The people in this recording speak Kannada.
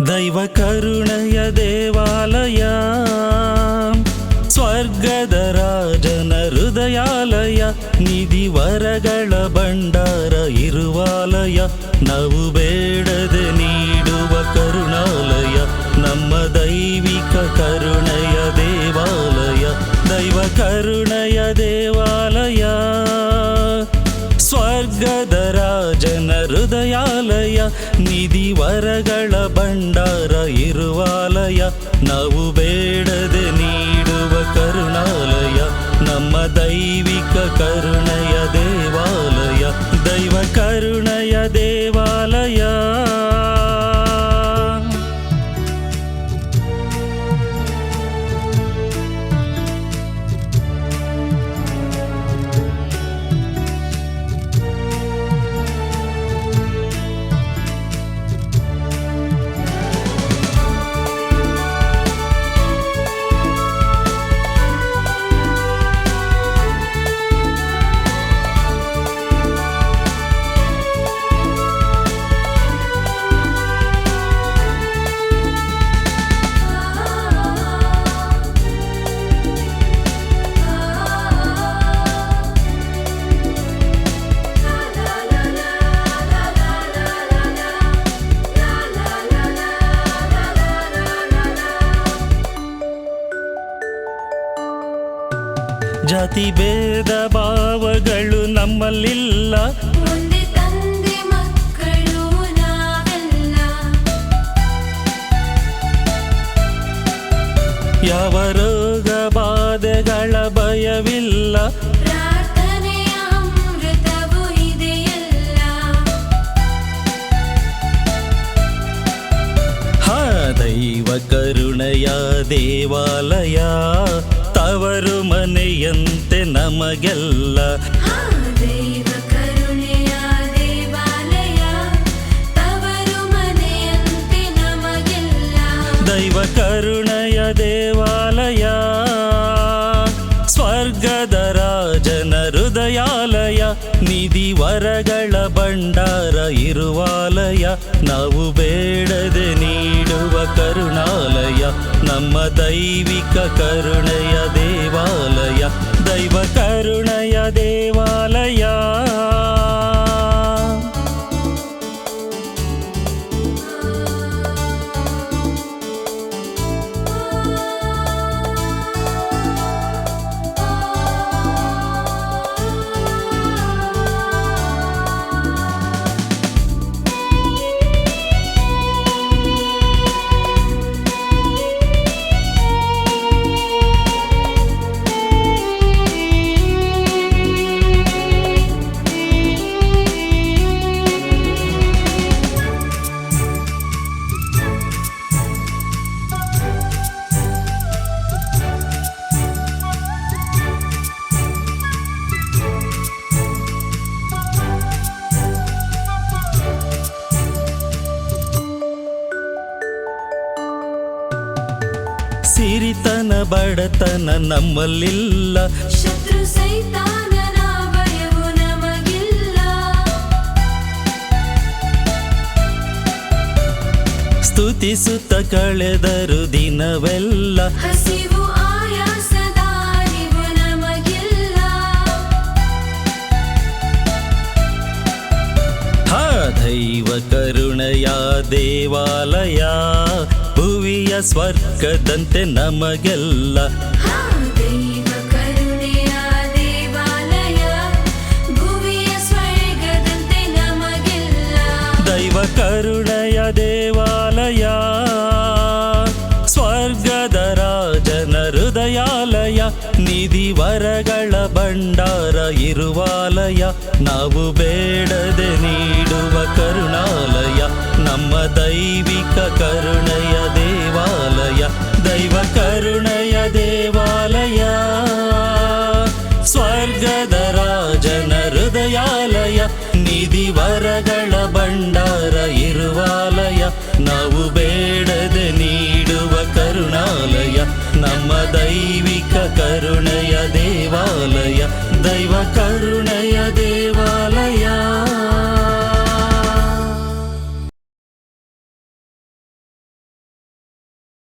ದೈವ ಕರುಣೆಯ ದೇವಾಲಯ, ಸ್ವರ್ಗದ ರಾಜನ ಹೃದಯಾಲಯ, ನಿಧಿ ವರಗಳ ಭಂಡಾರ ಇರುವಾಲಯ, ನಾವು ಬೇಡದೆ ನೀಡುವ ಕರುಣಾಲಯ, ನಮ್ಮ ದೈವಿಕ ಕರುಣೆಯ ದೇವಾಲಯ. ದೈವ ಕರುಣೆಯ ದೇವಾಲಯ, ಸ್ವರ್ಗದ ರಾಜನ ಹೃದಯಾಲಯ, ನಿಧಿ ವರಗಳ ಭಂಡಾರ ಇರುವಾಲಯ, ನಾವು ಬೇಡದೆ ನೀಡುವ ಕರುಣಾಲಯ, ನಮ್ಮ ದೈವಿಕ ಕರುಣೆಯ ದೇವಾಲಯ. ದೈವ ಕರುಣೆಯ ದೇವಾಲಯ. ಜಾತಿ ಭೇದ ಭಾವಗಳು ನಮ್ಮಲ್ಲಿಲ್ಲ, ಒಂದೇ ತಂದೆ ಮಕ್ಕಳು ನಾವೆಲ್ಲ. ಯಾವ ರೋಗ ಬಾಧೆಗಳ ಭಯವಿಲ್ಲ, ಪ್ರಾರ್ಥನೆಯ ಅಮೃತವೂ ಇದೆಯಲ್ಲ. ದೈವ ಕರುಣೆಯ ದೇವಾಲಯ, ತವರು ಮನೆಯಂತೆ ನಮಗೆಲ್ಲ. ದೈವ ಕರುಣೆಯ ದೇವಾಲಯ, ತವರು ಮನೆಯಂತೆ ನಮಗೆಲ್ಲ. ದೈವ ಕರುಣೆಯ ದೇವಾಲಯ, ಸ್ವರ್ಗದ ರಾಜನ ಹೃದಯಾಲಯ, ನಿಧಿ ವರಗಳ ಭಂಡಾರ ಇರುವಾಲಯ, ನಾವು ಬೇಡದೆ ನೀಡುವ ಕರುಣಾಲಯ, ನಮ್ಮ ದೈವಿಕ ಕರುಣೆಯ ದೇವಾಲಯ. ದೈವ ಕರುಣೆಯ ದೇವಾಲಯ. ಸಿರಿತನ ಬಡತನ ನಮ್ಮಲ್ಲಿಲ್ಲ, ಶತ್ರು ಸೈತಾನನ ಭಯವು ನಮಗಿಲ್ಲ. ಸ್ತುತಿಸುತ್ತ ಕಳೆದರು ದಿನವೆಲ್ಲ, ಹಸಿವು ಆಯಾಸದ ಅರಿವು ನಮಗಿಲ್ಲ. ದೈವ ಕರುಣೆಯ ದೇವಾಲಯ, ಭುವಿಯ ಸ್ವರ್ಗದಂತೆ ನಮಗೆಲ್ಲ. ದೈವ ಕರುಣೆಯ ದೇವಾಲಯ, ಭುವಿಯ ಸ್ವರ್ಗದಂತೆ ನಮಗೆಲ್ಲ. ದೈವ ಕರುಣೆಯ ದೇವಾಲಯ, ಸ್ವರ್ಗದ ರಾಜನ ಹೃದಯಾಲಯ, ನಿಧಿ ವರಗಳ ಭಂಡಾರ ಇರುವಾಲಯ, ನಾವು ಬೇಡದೆ ನೀಡುವ ಕರುಣಾಲಯ, ನಮ್ಮ ದೈವಿಕ ಕರುಣೆಯ ದೇವಾಲಯ. ದೈವ ಕರುಣೆಯ ದೇವಾಲಯ, ಸ್ವರ್ಗದ ರಾಜನ ಹೃದಯಾಲಯ, ನಿಧಿ ವರಗಳ ಭಂಡಾರ ಇರುವಾಲಯ, ನಾವು ಬೇಡದೆ ನೀಡುವ ಕರುಣಾಲಯ, ನಮ್ಮ ದೈವಿಕ ಕರುಣೆಯ ದೇವಾಲಯ. ದೈವ